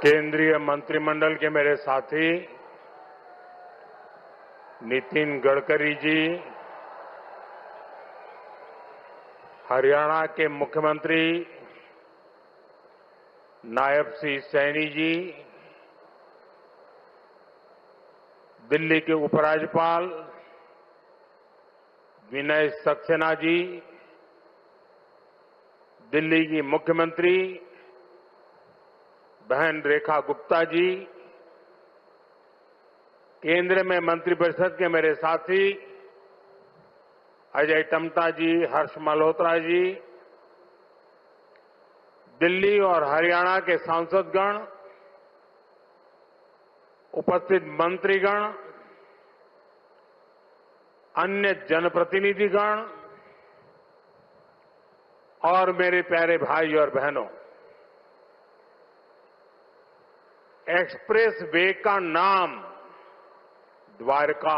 केंद्रीय मंत्रिमंडल के मेरे साथी नितिन गडकरी जी, हरियाणा के मुख्यमंत्री नायब सिंह सैनी जी, दिल्ली के उपराज्यपाल विनय सक्सेना जी, दिल्ली की मुख्यमंत्री बहन रेखा गुप्ता जी, केंद्र में मंत्रिपरिषद के मेरे साथी अजय टम्टा जी, हर्ष मल्होत्रा जी, दिल्ली और हरियाणा के सांसदगण, उपस्थित मंत्रीगण, अन्य जनप्रतिनिधिगण और मेरे प्यारे भाई और बहनों, एक्सप्रेस वे का नाम द्वारका,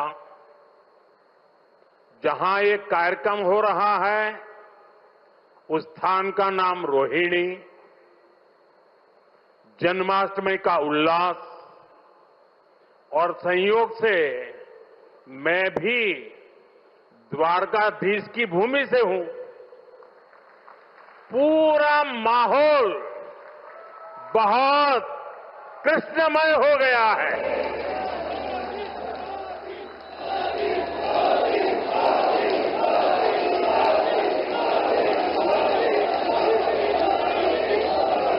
जहां ये कार्यक्रम हो रहा है उस स्थान का नाम रोहिणी, जन्माष्टमी का उल्लास और संयोग से मैं भी द्वारकाधीश की भूमि से हूं। पूरा माहौल बहुत कृष्णमय हो गया है।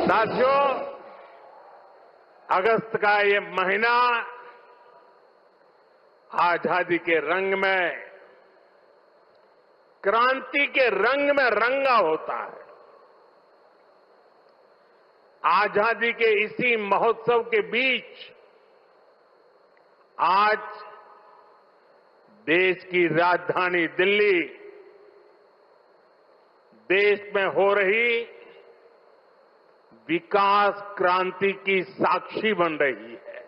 साथियों, अगस्त का ये महीना आजादी के रंग में, क्रांति के रंग में रंगा होता है। आजादी के इसी महोत्सव के बीच आज देश की राजधानी दिल्ली देश में हो रही विकास क्रांति की साक्षी बन रही है।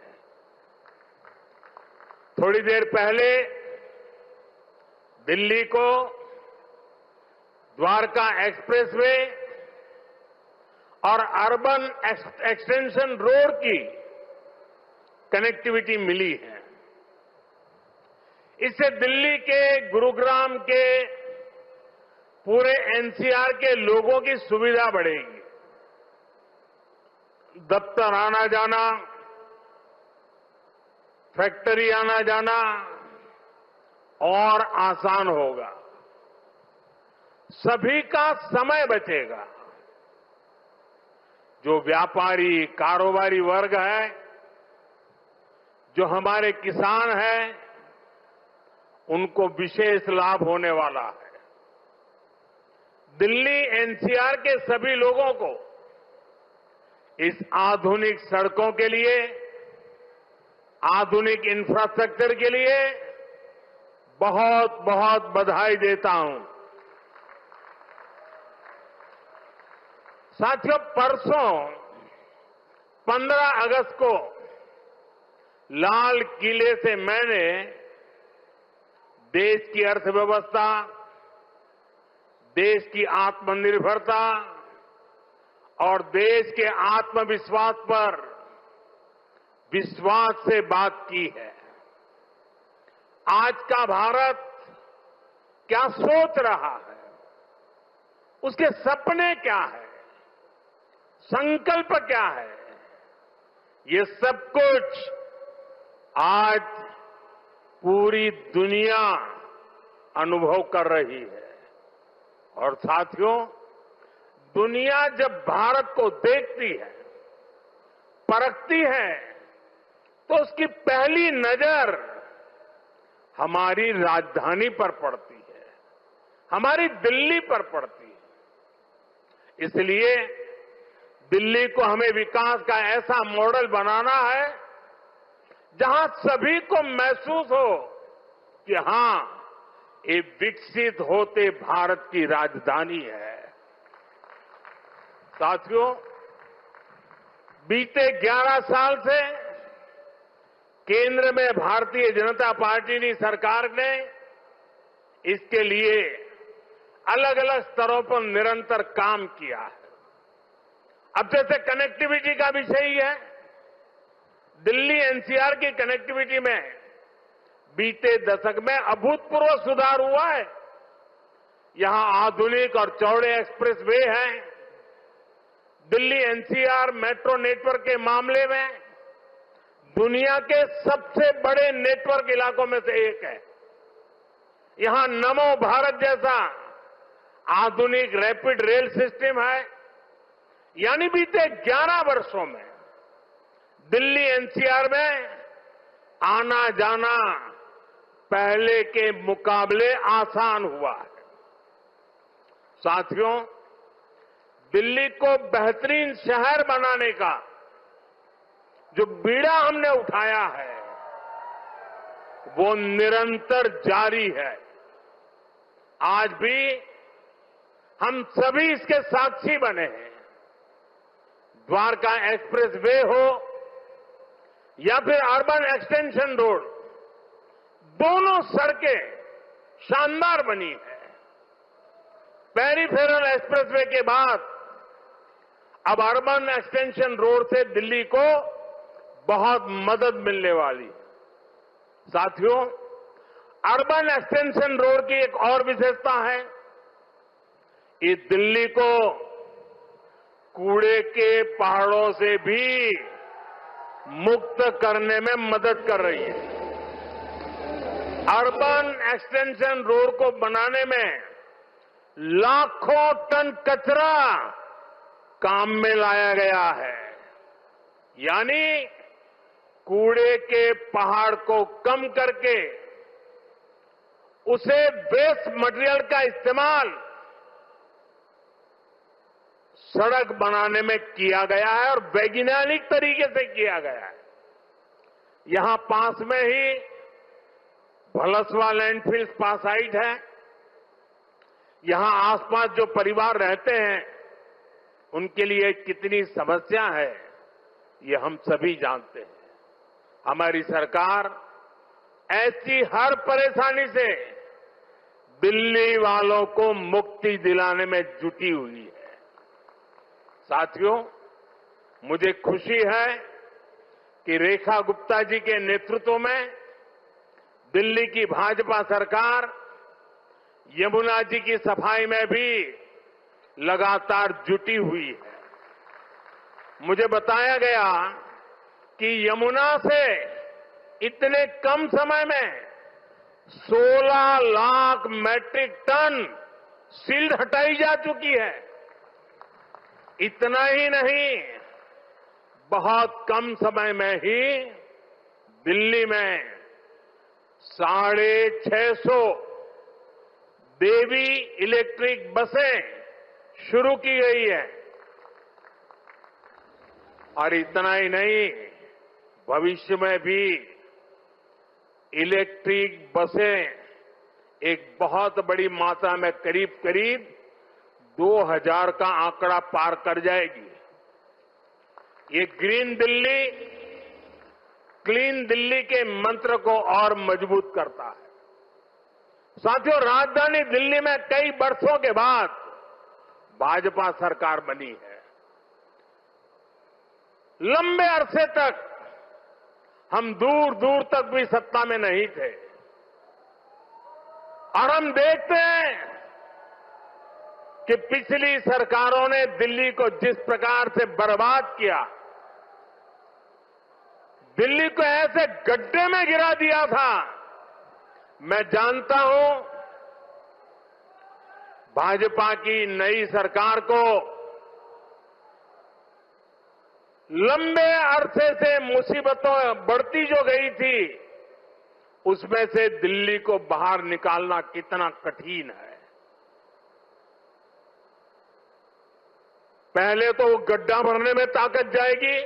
थोड़ी देर पहले दिल्ली को द्वारका एक्सप्रेसवे और अर्बन एक्सटेंशन रोड की कनेक्टिविटी मिली है। इससे दिल्ली के, गुरुग्राम के, पूरे एनसीआर के लोगों की सुविधा बढ़ेगी। दफ्तर आना जाना, फैक्ट्री आना जाना और आसान होगा। सभी का समय बचेगा। जो व्यापारी, कारोबारी वर्ग है, जो हमारे किसान हैं, उनको विशेष लाभ होने वाला है। दिल्ली एनसीआर के सभी लोगों को इस आधुनिक सड़कों के लिए, आधुनिक इंफ्रास्ट्रक्चर के लिए बहुत बहुत बधाई देता हूं। साथियों, परसों 15 अगस्त को लाल किले से मैंने देश की अर्थव्यवस्था, देश की आत्मनिर्भरता और देश के आत्मविश्वास पर विश्वास से बात की है। आज का भारत क्या सोच रहा है, उसके सपने क्या है, संकल्प क्या है, ये सब कुछ आज पूरी दुनिया अनुभव कर रही है। और साथियों, दुनिया जब भारत को देखती है, परखती है, तो उसकी पहली नजर हमारी राजधानी पर पड़ती है, हमारी दिल्ली पर पड़ती है। इसलिए दिल्ली को हमें विकास का ऐसा मॉडल बनाना है जहां सभी को महसूस हो कि हां, ये विकसित होते भारत की राजधानी है। साथियों, बीते 11 साल से केंद्र में भारतीय जनता पार्टी की सरकार ने इसके लिए अलग अलग स्तरों पर निरंतर काम किया है। अब जैसे कनेक्टिविटी का विषय ही है, दिल्ली एनसीआर की कनेक्टिविटी में बीते दशक में अभूतपूर्व सुधार हुआ है। यहां आधुनिक और चौड़े एक्सप्रेस वे हैं। दिल्ली एनसीआर मेट्रो नेटवर्क के मामले में दुनिया के सबसे बड़े नेटवर्क इलाकों में से एक है। यहां नमो भारत जैसा आधुनिक रैपिड रेल सिस्टम है। यानी बीते 11 वर्षों में दिल्ली एनसीआर में आना जाना पहले के मुकाबले आसान हुआ है। साथियों, दिल्ली को बेहतरीन शहर बनाने का जो बीड़ा हमने उठाया है वो निरंतर जारी है। आज भी हम सभी इसके साक्षी बने हैं। द्वारका एक्सप्रेस वे हो या फिर अर्बन एक्सटेंशन रोड, दोनों सड़कें शानदार बनी है। पेरिफेरल एक्सप्रेसवे के बाद अब अर्बन एक्सटेंशन रोड से दिल्ली को बहुत मदद मिलने वाली है। साथियों, अर्बन एक्सटेंशन रोड की एक और विशेषता है, ये दिल्ली को कूड़े के पहाड़ों से भी मुक्त करने में मदद कर रही है। अर्बन एक्सटेंशन रोड को बनाने में लाखों टन कचरा काम में लाया गया है। यानी कूड़े के पहाड़ को कम करके उसे वेस्ट मटेरियल का इस्तेमाल सड़क बनाने में किया गया है और वैज्ञानिक तरीके से किया गया है। यहां पास में ही भलसवा लैंडफिल स्पा साइट है। यहां आसपास जो परिवार रहते हैं उनके लिए कितनी समस्या है ये हम सभी जानते हैं। हमारी सरकार ऐसी हर परेशानी से दिल्ली वालों को मुक्ति दिलाने में जुटी हुई है। साथियों, मुझे खुशी है कि रेखा गुप्ता जी के नेतृत्व में दिल्ली की भाजपा सरकार यमुना जी की सफाई में भी लगातार जुटी हुई है। मुझे बताया गया कि यमुना से इतने कम समय में 16 लाख मैट्रिक टन सील्ड हटाई जा चुकी है। इतना ही नहीं, बहुत कम समय में ही दिल्ली में 650 देवी इलेक्ट्रिक बसें शुरू की गई है। और इतना ही नहीं, भविष्य में भी इलेक्ट्रिक बसें एक बहुत बड़ी मात्रा में करीब 2000 का आंकड़ा पार कर जाएगी। ये ग्रीन दिल्ली, क्लीन दिल्ली के मंत्र को और मजबूत करता है। साथियों, राजधानी दिल्ली में कई वर्षों के बाद भाजपा सरकार बनी है। लंबे अरसे तक हम दूर दूर तक भी सत्ता में नहीं थे और हम देखते हैं कि पिछली सरकारों ने दिल्ली को जिस प्रकार से बर्बाद किया, दिल्ली को ऐसे गड्ढे में गिरा दिया था। मैं जानता हूं भाजपा की नई सरकार को लंबे अरसे से मुसीबतों बढ़ती जो गई थी उसमें से दिल्ली को बाहर निकालना कितना कठिन है। पहले तो वो गड्ढा भरने में ताकत जाएगी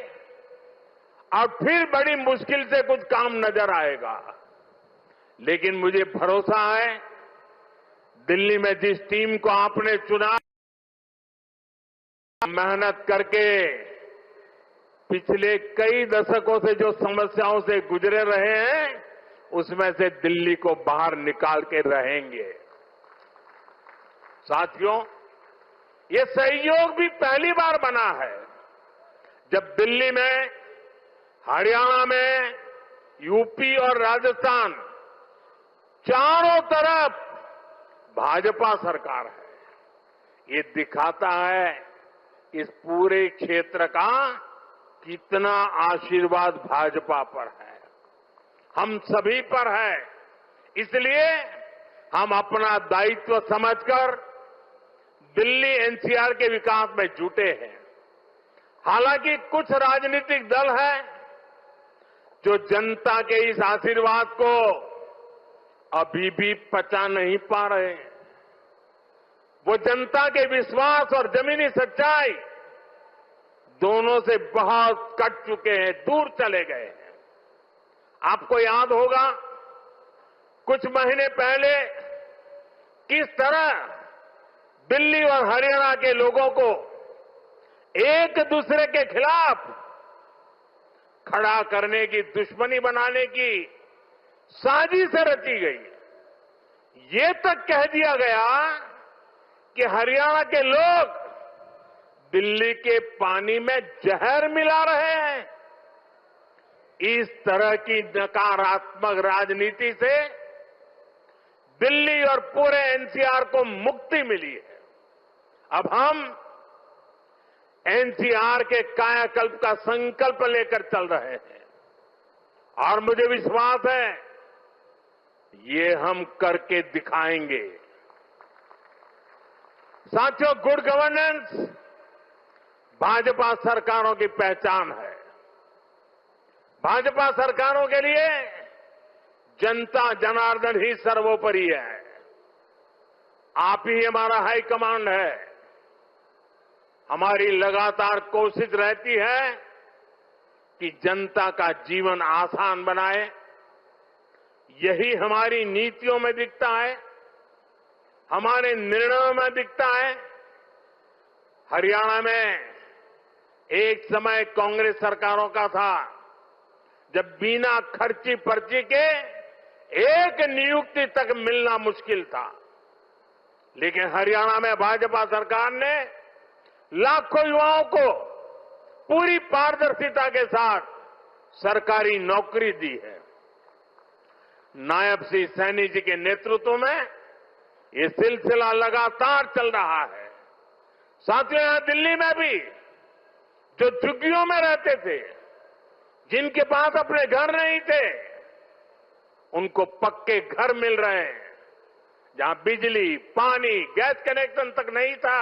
और फिर बड़ी मुश्किल से कुछ काम नजर आएगा। लेकिन मुझे भरोसा है दिल्ली में जिस टीम को आपने चुना, मेहनत करके पिछले कई दशकों से जो समस्याओं से गुजरे रहे हैं उसमें से दिल्ली को बाहर निकाल के रहेंगे। साथियों, ये सहयोग भी पहली बार बना है जब दिल्ली में हरियाणा में, यूपी और राजस्थान, चारों तरफ भाजपा सरकार है। ये दिखाता है इस पूरे क्षेत्र का कितना आशीर्वाद भाजपा पर है, हम सभी पर है। इसलिए हम अपना दायित्व समझकर दिल्ली एनसीआर के विकास में जुटे हैं। हालांकि कुछ राजनीतिक दल हैं जो जनता के इस आशीर्वाद को अभी भी पचा नहीं पा रहे हैं। वो जनता के विश्वास और जमीनी सच्चाई दोनों से बहुत कट चुके हैं, दूर चले गए हैं। आपको याद होगा कुछ महीने पहले किस तरह दिल्ली और हरियाणा के लोगों को एक दूसरे के खिलाफ खड़ा करने की, दुश्मनी बनाने की साजिश रची गई। ये तक कह दिया गया कि हरियाणा के लोग दिल्ली के पानी में जहर मिला रहे हैं। इस तरह की नकारात्मक राजनीति से दिल्ली और पूरे एनसीआर को मुक्ति मिली है। अब हम एनसीआर के कायाकल्प का संकल्प लेकर चल रहे हैं और मुझे विश्वास है ये हम करके दिखाएंगे। साथियों, गुड गवर्नेंस भाजपा सरकारों की पहचान है। भाजपा सरकारों के लिए जनता जनार्दन ही सर्वोपरि है। आप ही हमारा हाई कमांड है। हमारी लगातार कोशिश रहती है कि जनता का जीवन आसान बनाए। यही हमारी नीतियों में दिखता है, हमारे निर्णयों में दिखता है। हरियाणा में एक समय कांग्रेस सरकारों का था जब बिना खर्ची पर्ची के एक नियुक्ति तक मिलना मुश्किल था, लेकिन हरियाणा में भाजपा सरकार ने लाखों युवाओं को पूरी पारदर्शिता के साथ सरकारी नौकरी दी है। नायब श्री सैनी जी के नेतृत्व में ये सिलसिला लगातार चल रहा है। साथियों, यहां दिल्ली में भी जो झुग्गियों में रहते थे, जिनके पास अपने घर नहीं थे, उनको पक्के घर मिल रहे हैं। जहां बिजली, पानी, गैस कनेक्शन तक नहीं था,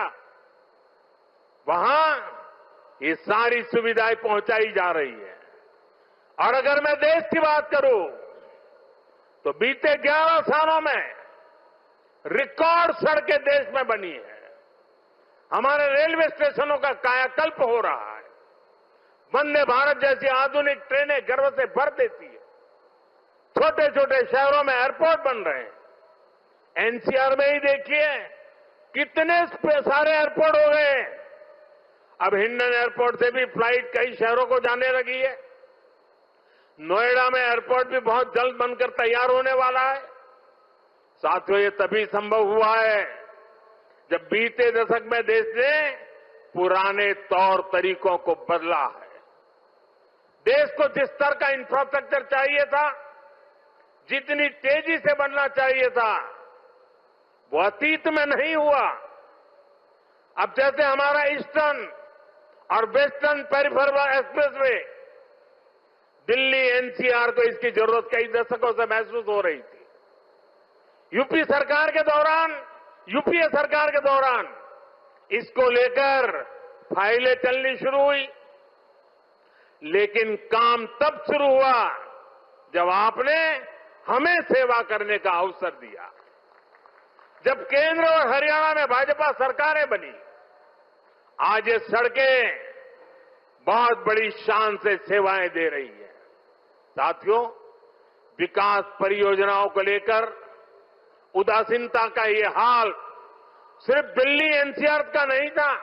वहां ये सारी सुविधाएं पहुंचाई जा रही है। और अगर मैं देश की बात करूं तो बीते 11 सालों में रिकॉर्ड सड़कें देश में बनी है। हमारे रेलवे स्टेशनों का कायाकल्प हो रहा है। वंदे भारत जैसी आधुनिक ट्रेनें गर्व से भर देती है। छोटे छोटे शहरों में एयरपोर्ट बन रहे हैं। एनसीआर में ही देखिए कितने सारे एयरपोर्ट हो गए। अब हिंडन एयरपोर्ट से भी फ्लाइट कई शहरों को जाने लगी है। नोएडा में एयरपोर्ट भी बहुत जल्द बनकर तैयार होने वाला है। साथियों, ये तभी संभव हुआ है जब बीते दशक में देश ने पुराने तौर तरीकों को बदला है। देश को जिस स्तर का इंफ्रास्ट्रक्चर चाहिए था, जितनी तेजी से बनना चाहिए था, वो अतीत में नहीं हुआ। अब जैसे हमारा ईस्टर्न और western peripheral expressway, Delhi NCR को इसकी जरूरत कई दशकों से महसूस हो रही थी। यूपीए सरकार के दौरान इसको लेकर फाइलें चलनी शुरू हुई, लेकिन काम तब शुरू हुआ जब आपने हमें सेवा करने का अवसर दिया। जब केंद्र और हरियाणा में भाजपा सरकारें बनी, आज ये सड़कें बहुत बड़ी शान से सेवाएं दे रही है। साथियों, विकास परियोजनाओं को लेकर उदासीनता का ये हाल सिर्फ दिल्ली एनसीआर का नहीं था,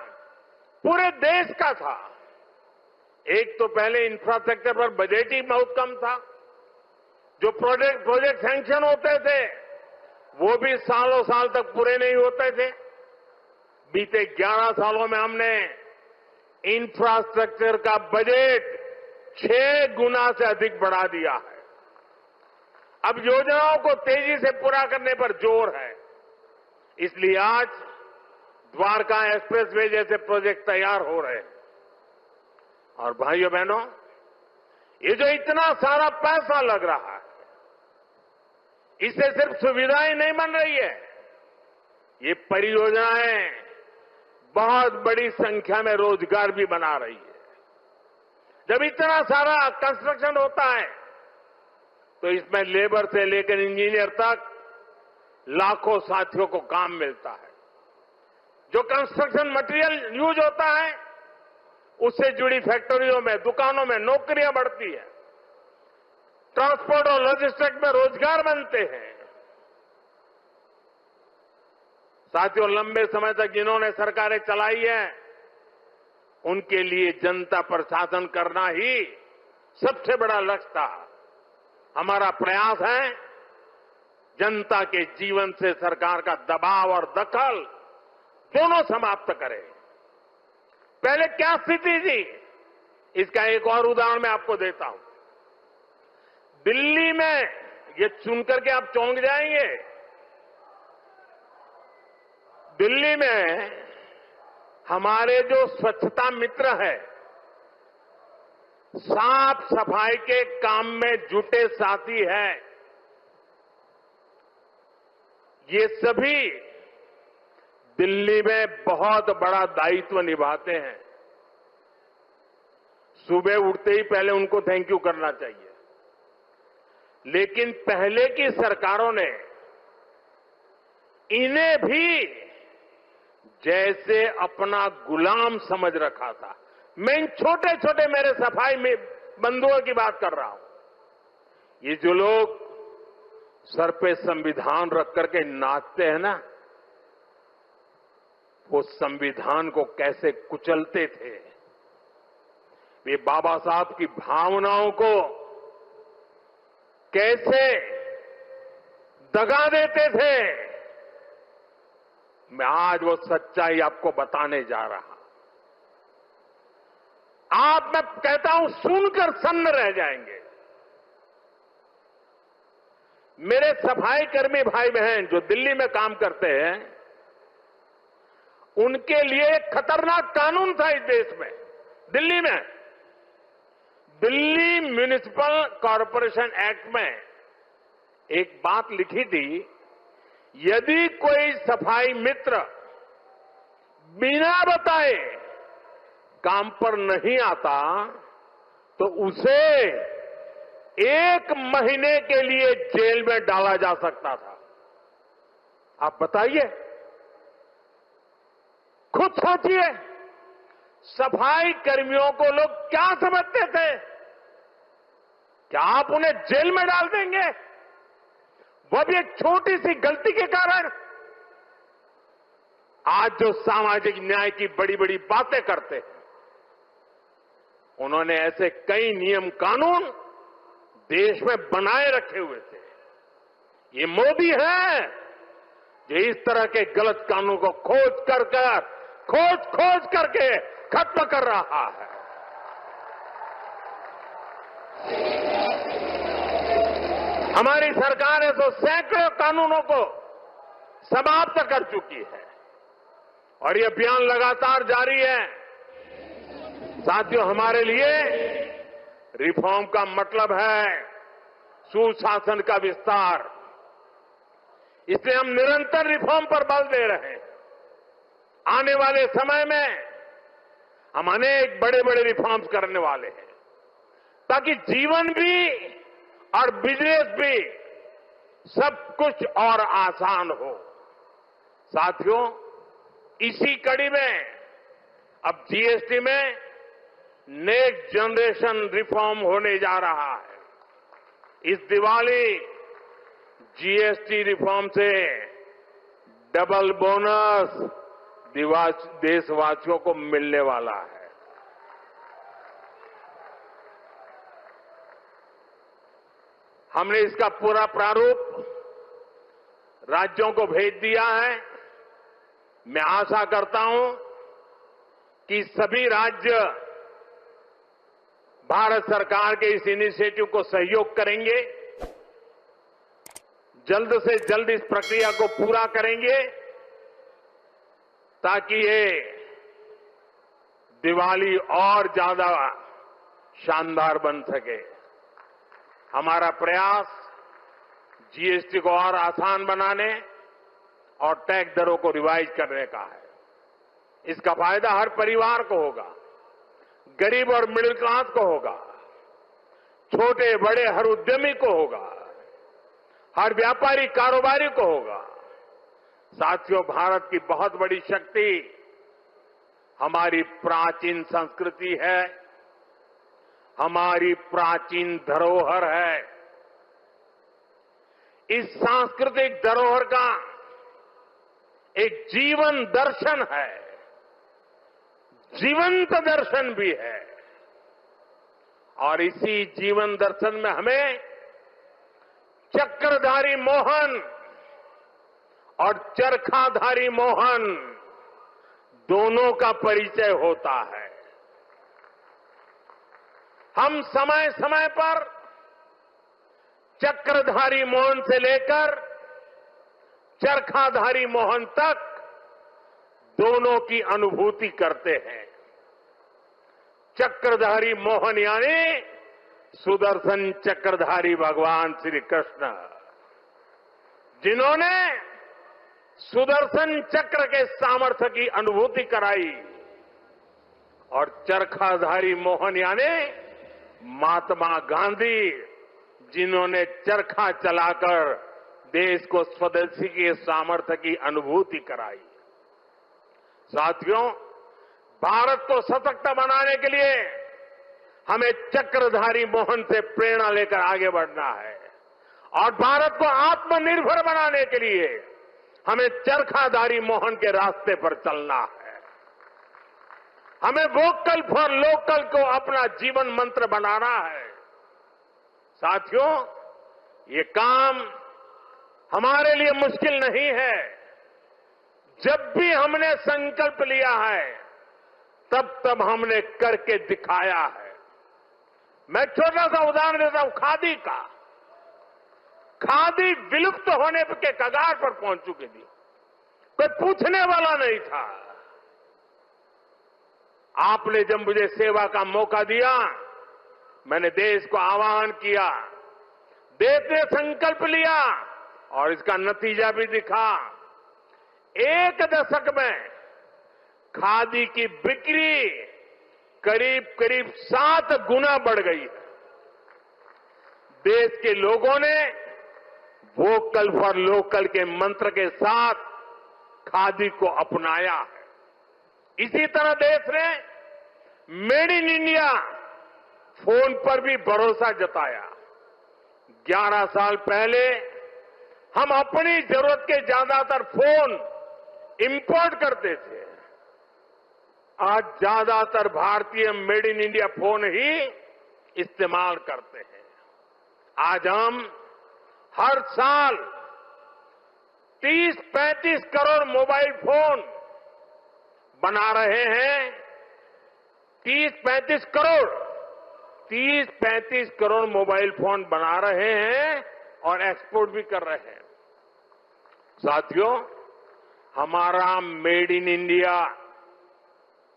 पूरे देश का था। एक तो पहले इंफ्रास्ट्रक्चर पर बजट ही बहुत कम था। जो प्रोजेक्ट सैंक्शन होते थे वो भी सालों साल तक पूरे नहीं होते थे। बीते 11 सालों में हमने इंफ्रास्ट्रक्चर का बजट 6 गुना से अधिक बढ़ा दिया है। अब योजनाओं को तेजी से पूरा करने पर जोर है। इसलिए आज द्वारका एक्सप्रेसवे जैसे प्रोजेक्ट तैयार हो रहे हैं। और भाइयों बहनों, ये जो इतना सारा पैसा लग रहा है, इससे सिर्फ सुविधाएं नहीं बन रही है, ये परियोजनाएं बहुत बड़ी संख्या में रोजगार भी बना रही है। जब इतना सारा कंस्ट्रक्शन होता है तो इसमें लेबर से लेकर इंजीनियर तक लाखों साथियों को काम मिलता है। जो कंस्ट्रक्शन मटेरियल यूज होता है उससे जुड़ी फैक्ट्रियों में, दुकानों में नौकरियां बढ़ती है। ट्रांसपोर्ट और लॉजिस्टिक्स में रोजगार बनते हैं। साथियों, लंबे समय तक जिन्होंने सरकारें चलाई है, उनके लिए जनता पर शासन करना ही सबसे बड़ा लक्ष्य था। हमारा प्रयास है जनता के जीवन से सरकार का दबाव और दखल दोनों समाप्त करें। पहले क्या स्थिति थी, इसका एक और उदाहरण मैं आपको देता हूं। दिल्ली में, ये सुनकर के आप चौंक जाएंगे, दिल्ली में हमारे जो स्वच्छता मित्र है, साफ सफाई के काम में जुटे साथी हैं, ये सभी दिल्ली में बहुत बड़ा दायित्व निभाते हैं। सुबह उठते ही पहले उनको थैंक यू करना चाहिए। लेकिन पहले की सरकारों ने इन्हें भी जैसे अपना गुलाम समझ रखा था। मैं इन छोटे छोटे मेरे सफाई में बंधुओं की बात कर रहा हूं। ये जो लोग सर पे संविधान रख करके नाचते हैं ना, वो संविधान को कैसे कुचलते थे, वे बाबा साहब की भावनाओं को कैसे दगा देते थे, मैं आज वो सच्चाई आपको बताने जा रहा। आप, मैं कहता हूं, सुनकर सन्न रह जाएंगे। मेरे सफाई कर्मी भाई बहन जो दिल्ली में काम करते हैं, उनके लिए एक खतरनाक कानून था इस देश में। दिल्ली में दिल्ली म्युनिसिपल कॉरपोरेशन एक्ट में एक बात लिखी थी, यदि कोई सफाई मित्र बिना बताए काम पर नहीं आता तो उसे 1 महीने के लिए जेल में डाला जा सकता था। आप बताइए, खुद सोचिए, सफाई कर्मियों को लोग क्या समझते थे? क्या आप उन्हें जेल में डाल देंगे, वह भी एक छोटी सी गलती के कारण? आज जो सामाजिक न्याय की बड़ी बड़ी बातें करते हैं, उन्होंने ऐसे कई नियम कानून देश में बनाए रखे हुए थे। ये मोदी है जो इस तरह के गलत कानून को खोज करके खत्म कर रहा है। हमारी सरकार है तो सैकड़ों कानूनों को समाप्त कर चुकी है और ये अभियान लगातार जारी है। साथियों, हमारे लिए रिफॉर्म का मतलब है सुशासन का विस्तार। इसलिए हम निरंतर रिफॉर्म पर बल दे रहे हैं। आने वाले समय में हम अनेक बड़े बड़े रिफॉर्म्स करने वाले हैं ताकि जीवन भी और बिजनेस भी सब कुछ और आसान हो। साथियों, इसी कड़ी में अब जीएसटी में नेक्स्ट जनरेशन रिफॉर्म होने जा रहा है। इस दिवाली जीएसटी रिफॉर्म से डबल बोनस देशवासियों को मिलने वाला है। हमने इसका पूरा प्रारूप राज्यों को भेज दिया है। मैं आशा करता हूं कि सभी राज्य भारत सरकार के इस इनिशिएटिव को सहयोग करेंगे, जल्द से जल्द इस प्रक्रिया को पूरा करेंगे ताकि ये दिवाली और ज्यादा शानदार बन सके। हमारा प्रयास जीएसटी को और आसान बनाने और टैक्स दरों को रिवाइज करने का है। इसका फायदा हर परिवार को होगा, गरीब और मिडिल क्लास को होगा, छोटे बड़े हर उद्यमी को होगा, हर व्यापारी कारोबारी को होगा। साथियों, भारत की बहुत बड़ी शक्ति हमारी प्राचीन संस्कृति है, हमारी प्राचीन धरोहर है। इस सांस्कृतिक धरोहर का एक जीवन दर्शन है, जीवंत दर्शन भी है। और इसी जीवन दर्शन में हमें चक्रधारी मोहन और चरखाधारी मोहन दोनों का परिचय होता है। हम समय समय पर चक्रधारी मोहन से लेकर चरखाधारी मोहन तक दोनों की अनुभूति करते हैं। चक्रधारी मोहन यानी सुदर्शन चक्रधारी भगवान श्री कृष्ण, जिन्होंने सुदर्शन चक्र के सामर्थ्य की अनुभूति कराई, और चरखाधारी मोहन यानी महात्मा गांधी, जिन्होंने चरखा चलाकर देश को स्वदेशी के सामर्थ्य की अनुभूति कराई। साथियों, भारत को सशक्त बनाने के लिए हमें चक्रधारी मोहन से प्रेरणा लेकर आगे बढ़ना है, और भारत को आत्मनिर्भर बनाने के लिए हमें चरखाधारी मोहन के रास्ते पर चलना है। हमें वोकल फॉर लोकल को अपना जीवन मंत्र बनाना है। साथियों, ये काम हमारे लिए मुश्किल नहीं है। जब भी हमने संकल्प लिया है, तब तब हमने करके दिखाया है। मैं छोटा सा उदाहरण देता हूं खादी का। खादी विलुप्त होने के कगार पर पहुंच चुकी थी, कोई पूछने वाला नहीं था। आपने जब मुझे सेवा का मौका दिया, मैंने देश को आह्वान किया, देश ने संकल्प लिया और इसका नतीजा भी दिखा। 1 दशक में खादी की बिक्री करीब करीब 7 गुना बढ़ गई है। देश के लोगों ने वोकल फॉर लोकल के मंत्र के साथ खादी को अपनाया है। इसी तरह देश ने मेड इन इंडिया फोन पर भी भरोसा जताया। 11 साल पहले हम अपनी जरूरत के ज्यादातर फोन इंपोर्ट करते थे। आज ज्यादातर भारतीय मेड इन इंडिया फोन ही इस्तेमाल करते हैं। आज हम हर साल 30-35 करोड़ मोबाइल फोन बना रहे हैं। 30-35 करोड़ मोबाइल फोन बना रहे हैं और एक्सपोर्ट भी कर रहे हैं। साथियों, हमारा मेड इन इंडिया,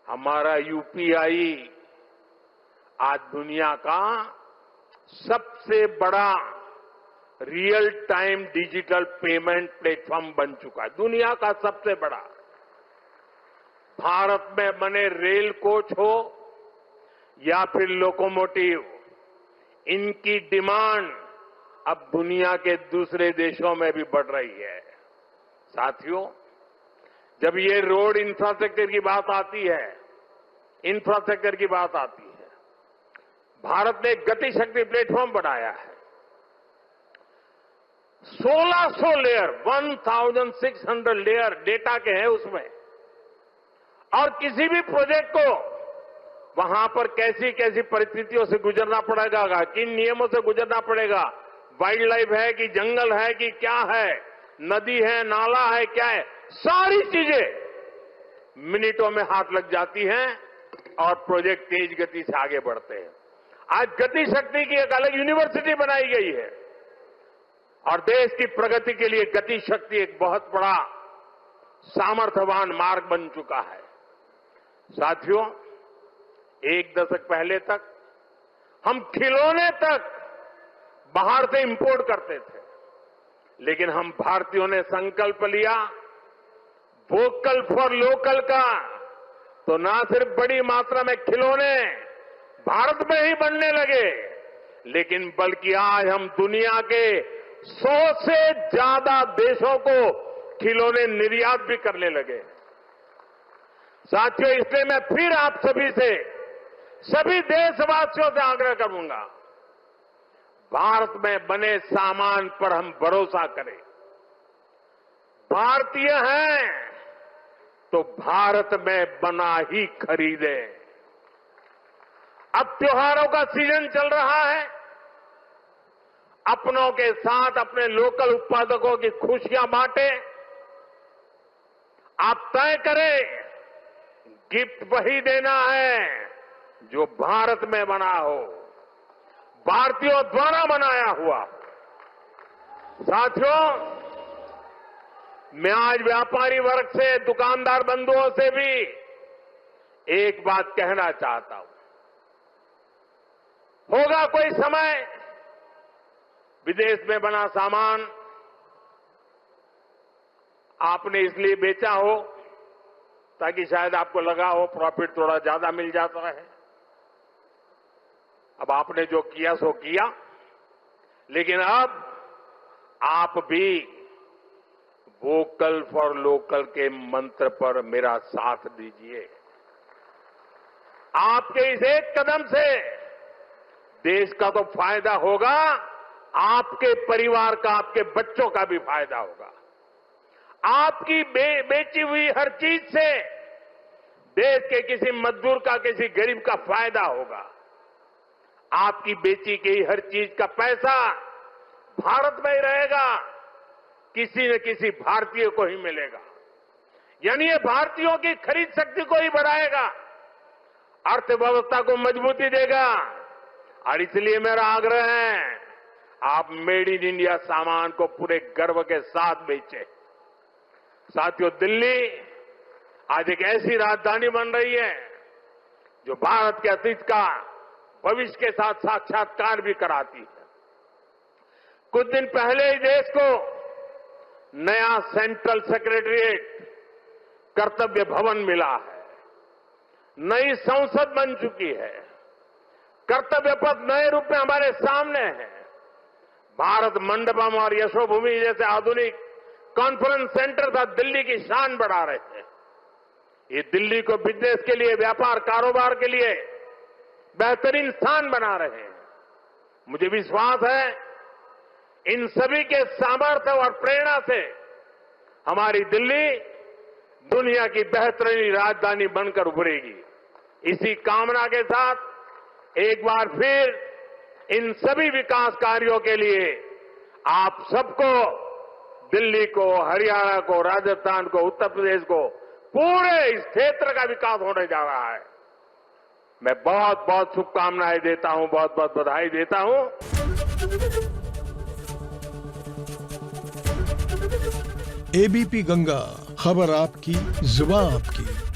हमारा यूपीआई आज दुनिया का सबसे बड़ा real time digital payment platform बन चुका है। दुनिया का सबसे बड़ा। भारत में बने रेल कोच हो या फिर लोकोमोटिव, इनकी डिमांड अब दुनिया के दूसरे देशों में भी बढ़ रही है। साथियों, जब ये रोड इंफ्रास्ट्रक्चर की बात आती है, भारत ने एक गति शक्ति प्लेटफॉर्म बनाया है। 1600 लेयर, 1600 लेयर डेटा के हैं उसमें, और किसी भी प्रोजेक्ट को वहां पर कैसी कैसी परिस्थितियों से गुजरना पड़ेगा, किन नियमों से गुजरना पड़ेगा, वाइल्ड लाइफ है कि जंगल है कि क्या है, नदी है, नाला है, क्या है, सारी चीजें मिनटों में हाथ लग जाती हैं और प्रोजेक्ट तेज गति से आगे बढ़ते हैं। आज गति शक्ति की एक अलग यूनिवर्सिटी बनाई गई है और देश की प्रगति के लिए गति शक्ति एक बहुत बड़ा सामर्थ्यवान मार्ग बन चुका है। साथियों, एक दशक पहले तक हम खिलौने तक बाहर से इंपोर्ट करते थे, लेकिन हम भारतीयों ने संकल्प लिया वोकल फॉर लोकल का, तो ना सिर्फ बड़ी मात्रा में खिलौने भारत में ही बनने लगे, लेकिन बल्कि आज हम दुनिया के 100 से ज्यादा देशों को खिलौने निर्यात भी करने लगे। साथियों, इसलिए मैं फिर आप सभी से, सभी देशवासियों से आग्रह करूंगा, भारत में बने सामान पर हम भरोसा करें। भारतीय हैं तो भारत में बना ही खरीदें। अब त्योहारों का सीजन चल रहा है, अपनों के साथ अपने लोकल उत्पादकों की खुशियां बांटें। आप तय करें, गिफ्ट वही देना है जो भारत में बना हो, भारतीयों द्वारा बनाया हुआ। साथियों, मैं आज व्यापारी वर्ग से, दुकानदार बंधुओं से भी एक बात कहना चाहता हूं। होगा कोई समय विदेश में बना सामान आपने इसलिए बेचा हो ताकि शायद आपको लगा हो प्रॉफिट थोड़ा ज्यादा मिल जाता है। अब आपने जो किया सो किया, लेकिन अब आप भी वोकल फॉर लोकल के मंत्र पर मेरा साथ दीजिए। आपके इस एक कदम से देश का तो फायदा होगा, आपके परिवार का, आपके बच्चों का भी फायदा होगा। आपकी बेची हुई हर चीज से देश के किसी मजदूर का, किसी गरीब का फायदा होगा। आपकी बेची गई हर चीज का पैसा भारत में ही रहेगा, किसी न किसी भारतीय को ही मिलेगा। यानी ये भारतीयों की खरीद शक्ति को ही बढ़ाएगा, अर्थव्यवस्था को मजबूती देगा। और इसलिए मेरा आग्रह है, आप मेड इन इंडिया सामान को पूरे गर्व के साथ बेचें। साथियों, दिल्ली आज एक ऐसी राजधानी बन रही है जो भारत के अतीत का भविष्य के साथ साक्षात्कार भी कराती है। कुछ दिन पहले ही देश को नया सेंट्रल सेक्रेटरिएट, कर्तव्य भवन मिला है, नई संसद बन चुकी है, कर्तव्य पथ नए रूप में हमारे सामने है। भारत मंडपम और यशोभूमि जैसे आधुनिक कॉन्फ्रेंस सेंटर था दिल्ली की शान बढ़ा रहे थे। ये दिल्ली को बिजनेस के लिए, व्यापार कारोबार के लिए बेहतरीन स्थान बना रहे हैं। मुझे विश्वास है इन सभी के सामर्थ्य और प्रेरणा से हमारी दिल्ली दुनिया की बेहतरीन राजधानी बनकर उभरेगी। इसी कामना के साथ एक बार फिर इन सभी विकास कार्यों के लिए आप सबको, दिल्ली को, हरियाणा को, राजस्थान को, उत्तर प्रदेश को, पूरे इस क्षेत्र का विकास होने जा रहा है। मैं बहुत बहुत शुभकामनाएं देता हूं, बहुत बहुत बधाई देता हूं। एबीपी गंगा, खबर आपकी, जुबान आपकी।